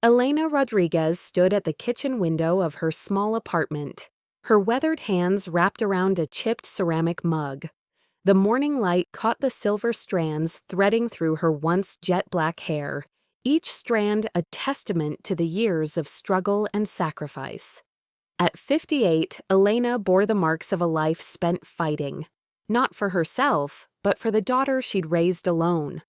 Elena Rodriguez stood at the kitchen window of her small apartment, her weathered hands wrapped around a chipped ceramic mug. The morning light caught the silver strands threading through her once jet-black hair, each strand a testament to the years of struggle and sacrifice. At 58, Elena bore the marks of a life spent fighting, not for herself, but for the daughter she'd raised alone.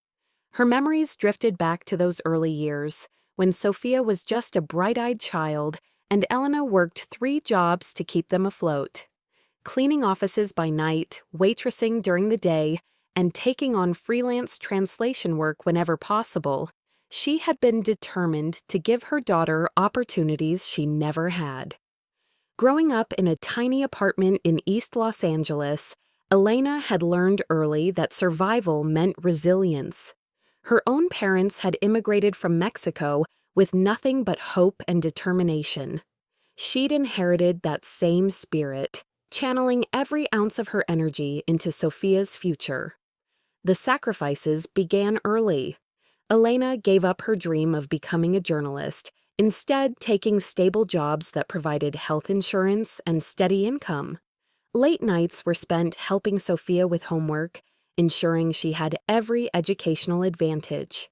Her memories drifted back to those early years, when Sophia was just a bright-eyed child and Elena worked 3 jobs to keep them afloat. Cleaning offices by night, waitressing during the day, and taking on freelance translation work whenever possible, she had been determined to give her daughter opportunities she never had. Growing up in a tiny apartment in East Los Angeles, Elena had learned early that survival meant resilience. Her own parents had immigrated from Mexico with nothing but hope and determination. She'd inherited that same spirit, channeling every ounce of her energy into Sophia's future. The sacrifices began early. Elena gave up her dream of becoming a journalist, instead taking stable jobs that provided health insurance and steady income. Late nights were spent helping Sophia with homework, ensuring she had every educational advantage.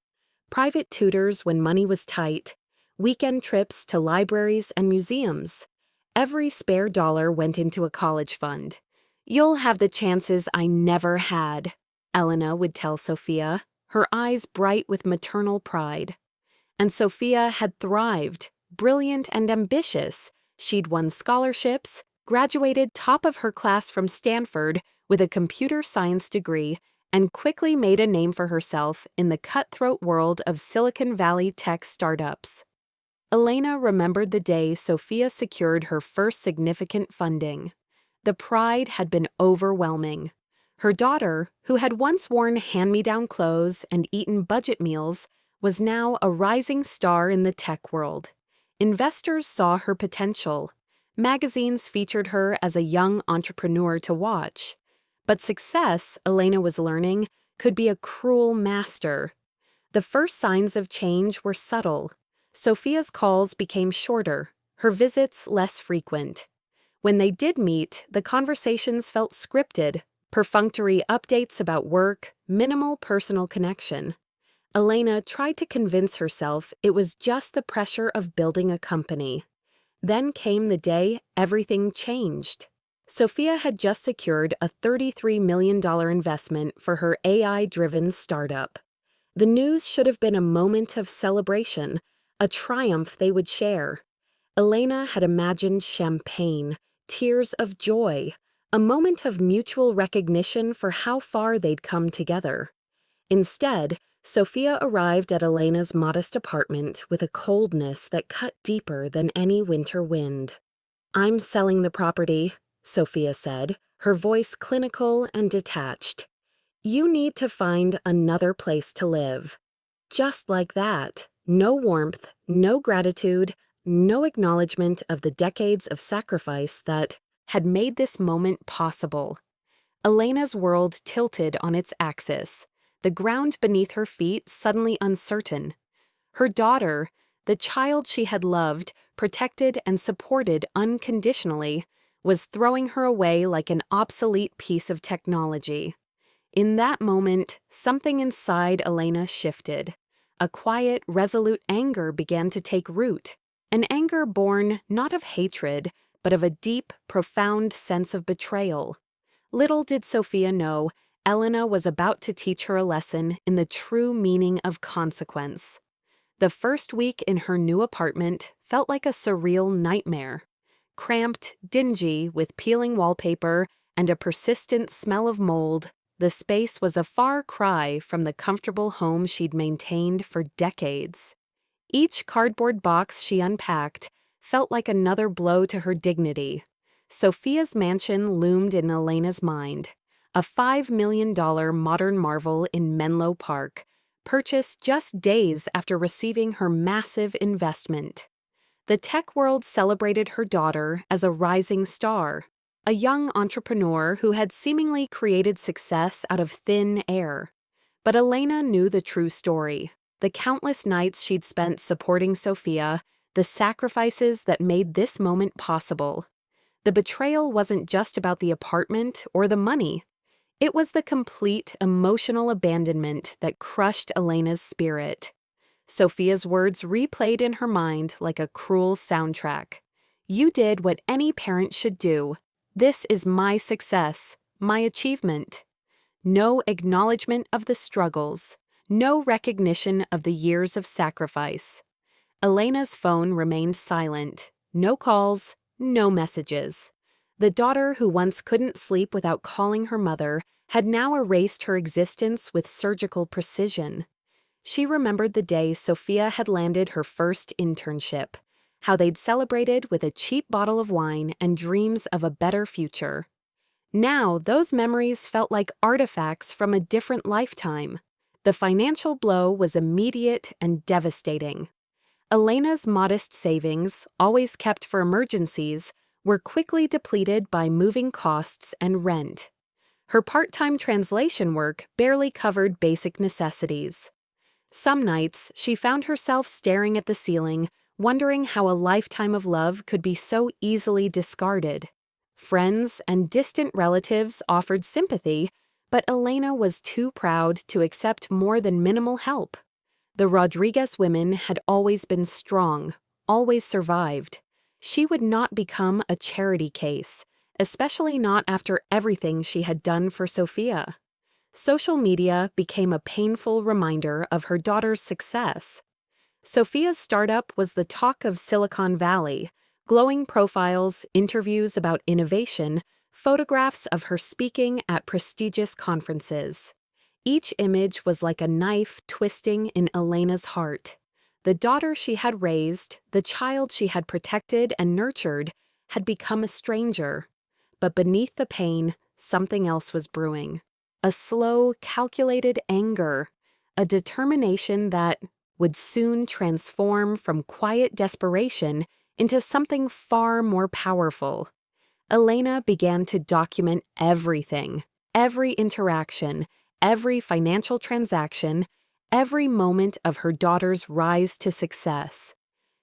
Private tutors when money was tight, weekend trips to libraries and museums. Every spare dollar went into a college fund. "You'll have the chances I never had," Elena would tell Sophia, her eyes bright with maternal pride. And Sophia had thrived, brilliant and ambitious. She'd won scholarships, graduated top of her class from Stanford with a computer science degree, and quickly made a name for herself in the cutthroat world of Silicon Valley tech startups. Elena remembered the day Sophia secured her first significant funding. The pride had been overwhelming. Her daughter, who had once worn hand-me-down clothes and eaten budget meals, was now a rising star in the tech world. Investors saw her potential. Magazines featured her as a young entrepreneur to watch. But success, Elena was learning, could be a cruel master. The first signs of change were subtle. Sophia's calls became shorter, her visits less frequent. When they did meet, the conversations felt scripted, perfunctory updates about work, minimal personal connection. Elena tried to convince herself it was just the pressure of building a company. Then came the day everything changed. Sophia had just secured a $33 million investment for her AI-driven startup. The news should have been a moment of celebration, a triumph they would share. Elena had imagined champagne, tears of joy, a moment of mutual recognition for how far they'd come together. Instead, Sophia arrived at Elena's modest apartment with a coldness that cut deeper than any winter wind. "I'm selling the property," Sophia said, her voice clinical and detached. "You need to find another place to live." Just like that, no warmth, no gratitude, no acknowledgement of the decades of sacrifice that had made this moment possible. Elena's world tilted on its axis, the ground beneath her feet suddenly uncertain. Her daughter, the child she had loved, protected, and supported unconditionally, was throwing her away like an obsolete piece of technology. In that moment, something inside Elena shifted. A quiet, resolute anger began to take root, an anger born not of hatred, but of a deep, profound sense of betrayal. Little did Sophia know, Elena was about to teach her a lesson in the true meaning of consequence. The first week in her new apartment felt like a surreal nightmare. Cramped, dingy, with peeling wallpaper and a persistent smell of mold, the space was a far cry from the comfortable home she'd maintained for decades. Each cardboard box she unpacked felt like another blow to her dignity. Sophia's mansion loomed in Elena's mind, a $5 million modern marvel in Menlo Park, purchased just days after receiving her massive investment. The tech world celebrated her daughter as a rising star, a young entrepreneur who had seemingly created success out of thin air. But Elena knew the true story. the countless nights she'd spent supporting Sophia, the sacrifices that made this moment possible. The betrayal wasn't just about the apartment or the money. It was the complete emotional abandonment that crushed Elena's spirit. Sophia's words replayed in her mind like a cruel soundtrack. "You did what any parent should do. This is my success, my achievement." No acknowledgement of the struggles, no recognition of the years of sacrifice. Elena's phone remained silent. No calls, no messages. The daughter who once couldn't sleep without calling her mother had now erased her existence with surgical precision. She remembered the day Sophia had landed her first internship, how they'd celebrated with a cheap bottle of wine and dreams of a better future. Now, those memories felt like artifacts from a different lifetime. The financial blow was immediate and devastating. Elena's modest savings, always kept for emergencies, were quickly depleted by moving costs and rent. Her part-time translation work barely covered basic necessities. Some nights, she found herself staring at the ceiling, wondering how a lifetime of love could be so easily discarded. Friends and distant relatives offered sympathy, but Elena was too proud to accept more than minimal help. The Rodriguez women had always been strong, always survived. She would not become a charity case, especially not after everything she had done for Sophia. Social media became a painful reminder of her daughter's success. Sophia's startup was the talk of Silicon Valley. Glowing profiles, interviews about innovation, photographs of her speaking at prestigious conferences. Each image was like a knife twisting in Elena's heart. The daughter she had raised, the child she had protected and nurtured, had become a stranger. But beneath the pain, something else was brewing. A slow, calculated anger, a determination that would soon transform from quiet desperation into something far more powerful. Elena began to document everything, every interaction, every financial transaction, every moment of her daughter's rise to success.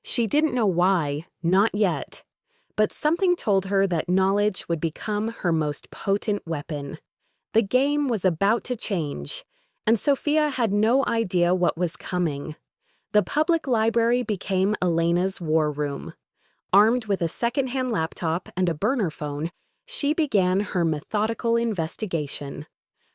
She didn't know why, not yet, but something told her that knowledge would become her most potent weapon. The game was about to change, and Sophia had no idea what was coming. The public library became Elena's war room. Armed with a second-hand laptop and a burner phone, she began her methodical investigation.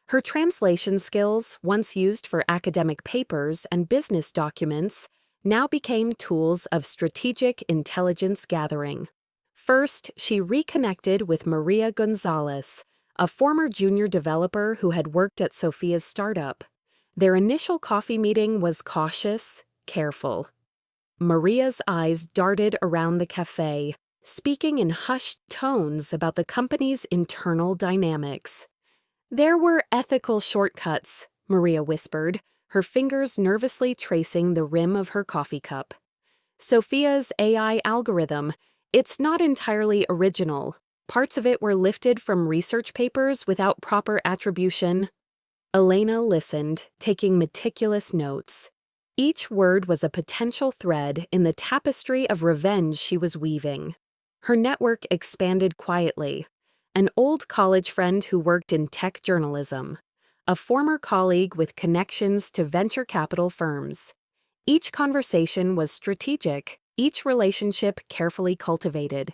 Her translation skills, once used for academic papers and business documents, now became tools of strategic intelligence gathering. First, she reconnected with Maria Gonzalez, a former junior developer who had worked at Sophia's startup. Their initial coffee meeting was cautious, careful. Maria's eyes darted around the cafe, speaking in hushed tones about the company's internal dynamics. "There were ethical shortcuts," Maria whispered, her fingers nervously tracing the rim of her coffee cup. "Sophia's AI algorithm, it's not entirely original. Parts of it were lifted from research papers without proper attribution." Elena listened, taking meticulous notes. Each word was a potential thread in the tapestry of revenge she was weaving. Her network expanded quietly. An old college friend who worked in tech journalism. A former colleague with connections to venture capital firms. Each conversation was strategic, each relationship carefully cultivated.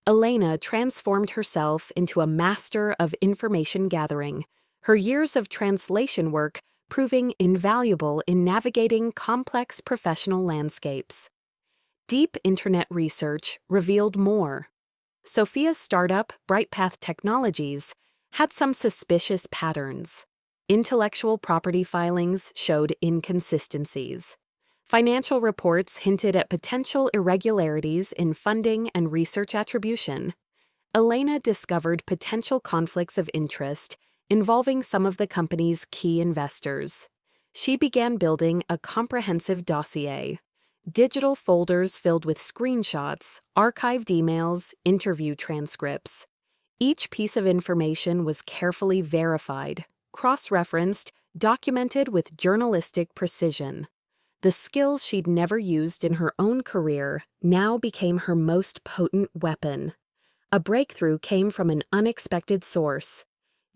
Elena transformed herself into a master of information gathering, her years of translation work proving invaluable in navigating complex professional landscapes. Deep internet research revealed more. Sophia's startup, BrightPath Technologies, had some suspicious patterns. Intellectual property filings showed inconsistencies. Financial reports hinted at potential irregularities in funding and research attribution. Elena discovered potential conflicts of interest involving some of the company's key investors. She began building a comprehensive dossier. Digital folders filled with screenshots, archived emails, interview transcripts. Each piece of information was carefully verified, cross-referenced, documented with journalistic precision. The skills she'd never used in her own career now became her most potent weapon. A breakthrough came from an unexpected source.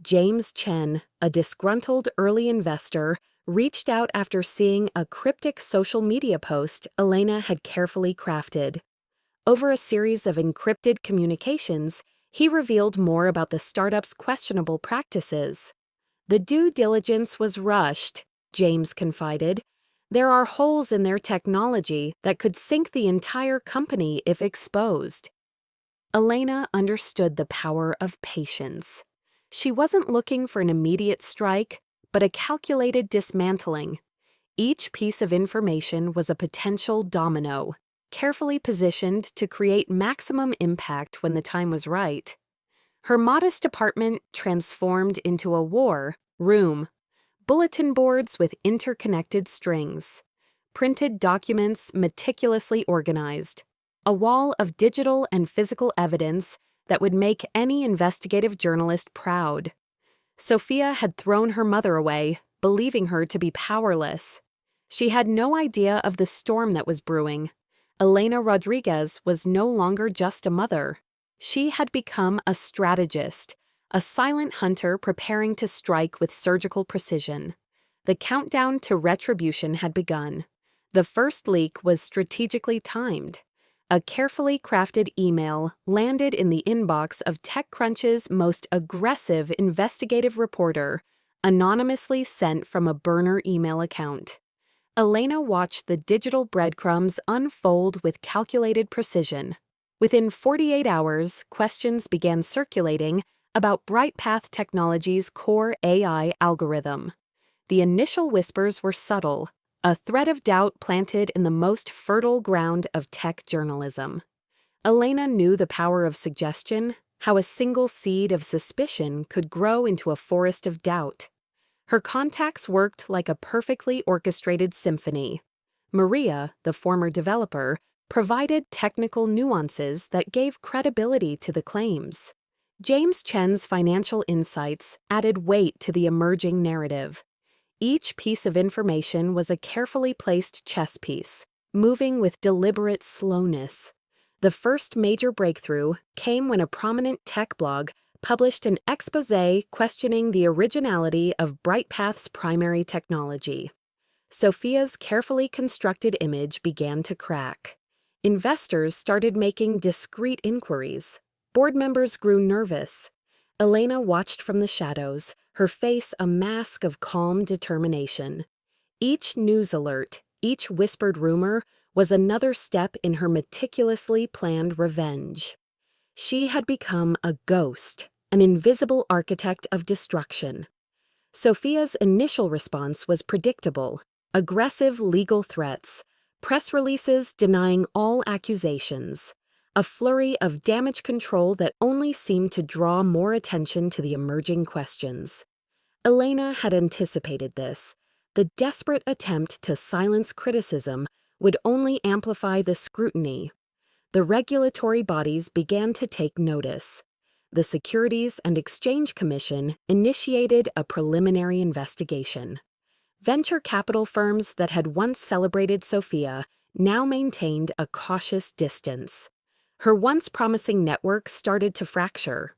James Chen, a disgruntled early investor, reached out after seeing a cryptic social media post Elena had carefully crafted. Over a series of encrypted communications, he revealed more about the startup's questionable practices. "The due diligence was rushed," James confided. "There are holes in their technology that could sink the entire company if exposed." Elena understood the power of patience. She wasn't looking for an immediate strike, but a calculated dismantling. Each piece of information was a potential domino, carefully positioned to create maximum impact when the time was right. Her modest apartment transformed into a war room. Bulletin boards with interconnected strings. Printed documents meticulously organized. A wall of digital and physical evidence that would make any investigative journalist proud. Sophia had thrown her mother away, believing her to be powerless. She had no idea of the storm that was brewing. Elena Rodriguez was no longer just a mother. She had become a strategist, a silent hunter preparing to strike with surgical precision. The countdown to retribution had begun. The first leak was strategically timed. A carefully crafted email landed in the inbox of TechCrunch's most aggressive investigative reporter, anonymously sent from a burner email account. Elena watched the digital breadcrumbs unfold with calculated precision. Within 48 hours, questions began circulating about BrightPath Technologies' core AI algorithm. The initial whispers were subtle, a thread of doubt planted in the most fertile ground of tech journalism. Elena knew the power of suggestion, how a single seed of suspicion could grow into a forest of doubt. Her contacts worked like a perfectly orchestrated symphony. Maria, the former developer, provided technical nuances that gave credibility to the claims. James Chen's financial insights added weight to the emerging narrative. Each piece of information was a carefully placed chess piece, moving with deliberate slowness. The first major breakthrough came when a prominent tech blog published an exposé questioning the originality of BrightPath's primary technology. Sophia's carefully constructed image began to crack. Investors started making discreet inquiries. Board members grew nervous. Elena watched from the shadows, her face a mask of calm determination. Each news alert, each whispered rumor, was another step in her meticulously planned revenge. She had become a ghost, an invisible architect of destruction. Sophia's initial response was predictable: aggressive legal threats, press releases denying all accusations, a flurry of damage control that only seemed to draw more attention to the emerging questions. Elena had anticipated this. The desperate attempt to silence criticism would only amplify the scrutiny. The regulatory bodies began to take notice. The Securities and Exchange Commission initiated a preliminary investigation. Venture capital firms that had once celebrated Sophia now maintained a cautious distance. Her once promising network started to fracture.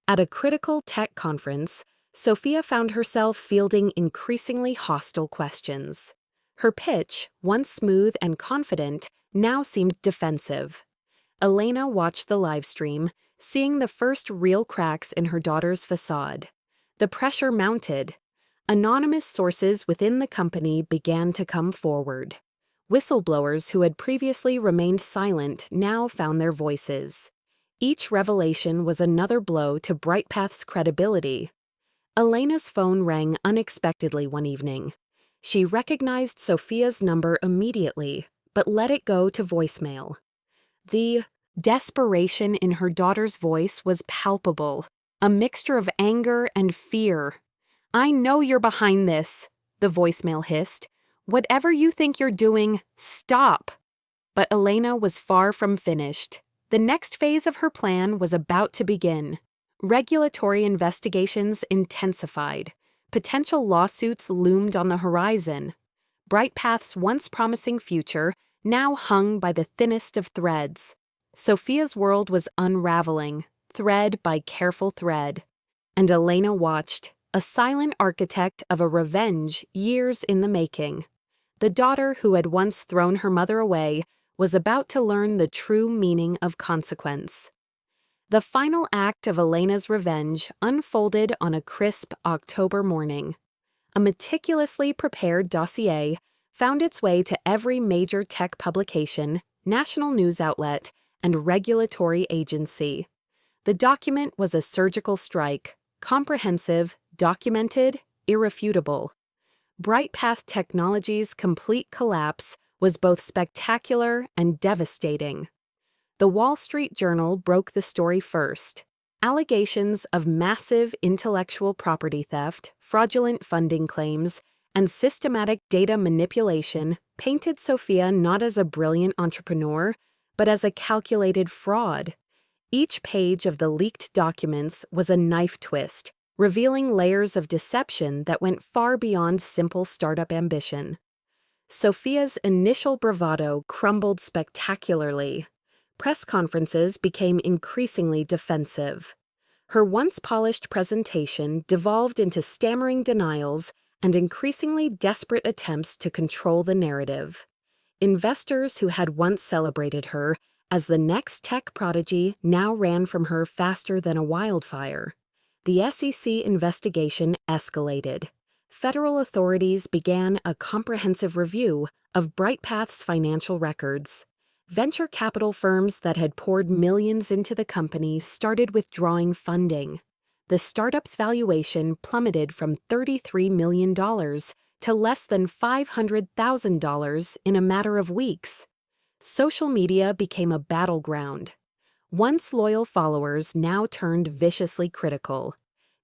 At a critical tech conference, Sophia found herself fielding increasingly hostile questions. Her pitch, once smooth and confident, now seemed defensive. Elena watched the livestream, seeing the first real cracks in her daughter's facade. The pressure mounted. Anonymous sources within the company began to come forward. Whistleblowers who had previously remained silent now found their voices. Each revelation was another blow to BrightPath's credibility. Elena's phone rang unexpectedly one evening. She recognized Sophia's number immediately, but let it go to voicemail. The desperation in her daughter's voice was palpable, a mixture of anger and fear. "I know you're behind this," the voicemail hissed. "Whatever you think you're doing, stop." But Elena was far from finished. The next phase of her plan was about to begin. Regulatory investigations intensified. Potential lawsuits loomed on the horizon. BrightPath's once promising future now hung by the thinnest of threads. Sophia's world was unraveling, thread by careful thread. And Elena watched, a silent architect of a revenge years in the making. The daughter who had once thrown her mother away was about to learn the true meaning of consequence. The final act of Elena's revenge unfolded on a crisp October morning. A meticulously prepared dossier found its way to every major tech publication, national news outlet, and regulatory agency. The document was a surgical strike, comprehensive, documented, irrefutable. BrightPath Technologies' complete collapse was both spectacular and devastating. The Wall Street Journal broke the story first. Allegations of massive intellectual property theft, fraudulent funding claims, and systematic data manipulation painted Sophia not as a brilliant entrepreneur, but as a calculated fraud. Each page of the leaked documents was a knife twist, revealing layers of deception that went far beyond simple startup ambition. Sophia's initial bravado crumbled spectacularly. Press conferences became increasingly defensive. Her once polished presentation devolved into stammering denials and increasingly desperate attempts to control the narrative. Investors who had once celebrated her as the next tech prodigy now ran from her faster than a wildfire. The SEC investigation escalated. Federal authorities began a comprehensive review of BrightPath's financial records. Venture capital firms that had poured millions into the company started withdrawing funding. The startup's valuation plummeted from $33 million to less than $500,000 in a matter of weeks. Social media became a battleground. Once loyal followers now turned viciously critical.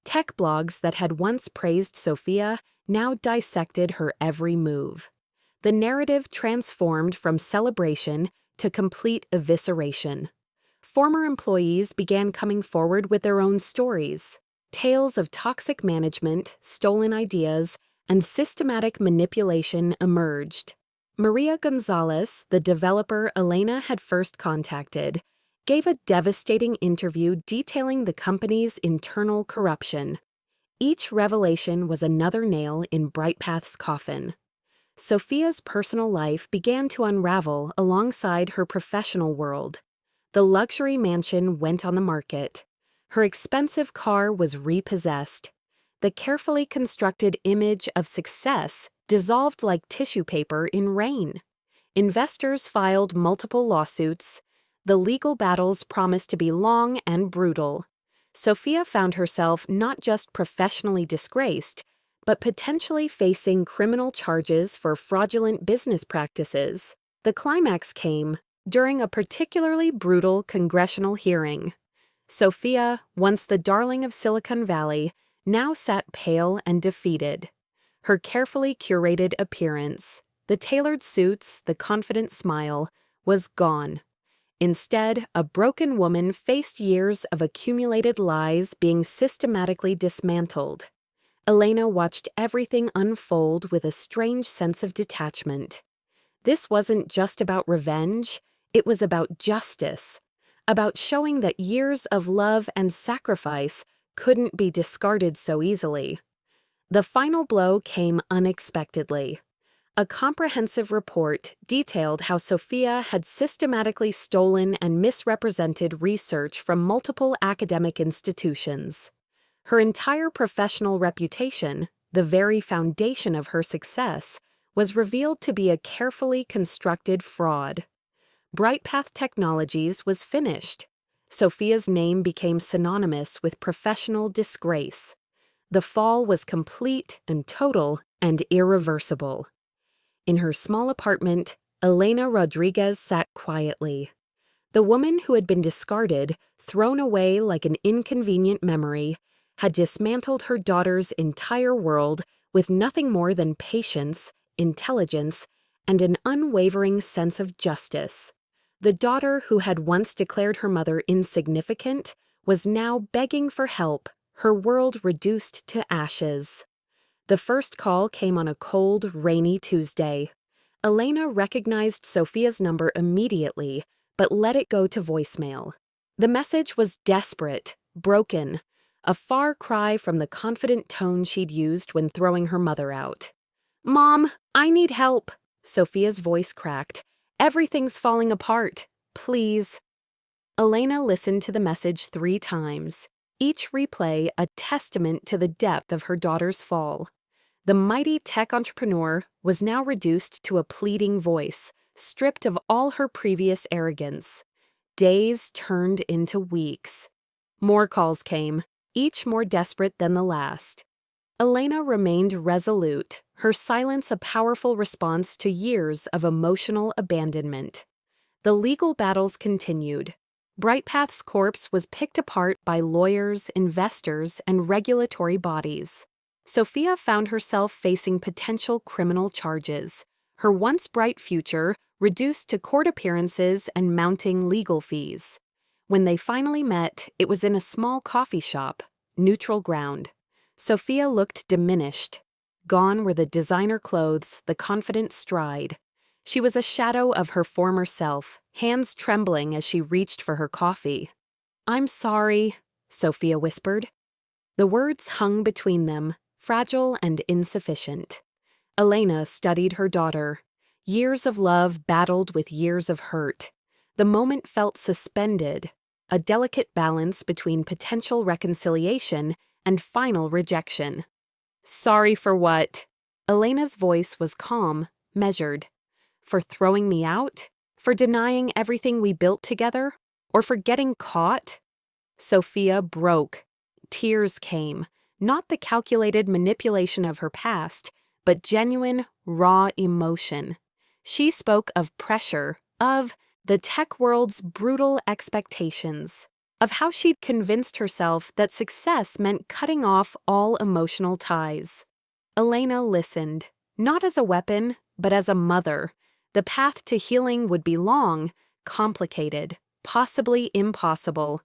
Tech blogs that had once praised Sophia now dissected her every move. The narrative transformed from celebration to complete evisceration. Former employees began coming forward with their own stories. Tales of toxic management, stolen ideas, and systematic manipulation emerged. Maria Gonzalez, the developer Elena had first contacted, gave a devastating interview detailing the company's internal corruption. Each revelation was another nail in BrightPath's coffin. Sophia's personal life began to unravel alongside her professional world. The luxury mansion went on the market. Her expensive car was repossessed. The carefully constructed image of success dissolved like tissue paper in rain. Investors filed multiple lawsuits. The legal battles promised to be long and brutal. Sophia found herself not just professionally disgraced, but potentially facing criminal charges for fraudulent business practices. The climax came during a particularly brutal congressional hearing. Sophia, once the darling of Silicon Valley, now sat pale and defeated. Her carefully curated appearance, the tailored suits, the confident smile, was gone. Instead, a broken woman faced years of accumulated lies being systematically dismantled. Elena watched everything unfold with a strange sense of detachment. This wasn't just about revenge, it was about justice, about showing that years of love and sacrifice couldn't be discarded so easily. The final blow came unexpectedly. A comprehensive report detailed how Sophia had systematically stolen and misrepresented research from multiple academic institutions. Her entire professional reputation, the very foundation of her success, was revealed to be a carefully constructed fraud. BrightPath Technologies was finished. Sophia's name became synonymous with professional disgrace. The fall was complete and total and irreversible. In her small apartment, Elena Rodriguez sat quietly. The woman who had been discarded, thrown away like an inconvenient memory, had dismantled her daughter's entire world with nothing more than patience, intelligence, and an unwavering sense of justice. The daughter who had once declared her mother insignificant was now begging for help, her world reduced to ashes. The first call came on a cold, rainy Tuesday. Elena recognized Sophia's number immediately, but let it go to voicemail. The message was desperate, broken, a far cry from the confident tone she'd used when throwing her mother out. "Mom, I need help," Sophia's voice cracked. "Everything's falling apart. Please." Elena listened to the message 3 times, each replay a testament to the depth of her daughter's fall. The mighty tech entrepreneur was now reduced to a pleading voice, stripped of all her previous arrogance. Days turned into weeks. More calls came, each more desperate than the last. Elena remained resolute, her silence a powerful response to years of emotional abandonment. The legal battles continued. Brightpath's corpse was picked apart by lawyers, investors, and regulatory bodies. Sophia found herself facing potential criminal charges, her once bright future reduced to court appearances and mounting legal fees. When they finally met, it was in a small coffee shop, neutral ground. Sophia looked diminished. Gone were the designer clothes, the confident stride. She was a shadow of her former self, hands trembling as she reached for her coffee. "I'm sorry," Sophia whispered. The words hung between them, fragile and insufficient. Elena studied her daughter. Years of love battled with years of hurt. The moment felt suspended, a delicate balance between potential reconciliation and final rejection. "Sorry for what?" Elena's voice was calm, measured. "For throwing me out? For denying everything we built together? Or for getting caught?" Sophia broke. Tears came, not the calculated manipulation of her past, but genuine, raw emotion. She spoke of pressure, of the tech world's brutal expectations, of how she'd convinced herself that success meant cutting off all emotional ties. Elena listened, not as a weapon, but as a mother. The path to healing would be long, complicated, possibly impossible.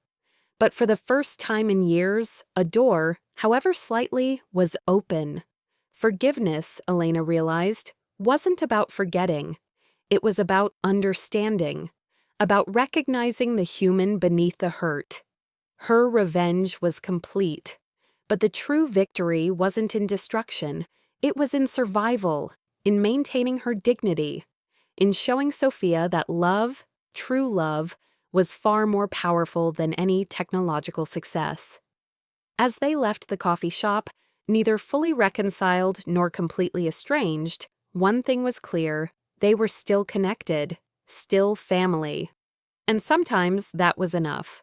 But for the first time in years, a door, however slightly, was open. Forgiveness, Elena realized, wasn't about forgetting. It was about understanding, about recognizing the human beneath the hurt. Her revenge was complete. But the true victory wasn't in destruction. It was in survival, in maintaining her dignity, in showing Sophia that love, true love, was far more powerful than any technological success. As they left the coffee shop, neither fully reconciled nor completely estranged, one thing was clear: they were still connected, still family. And sometimes that was enough.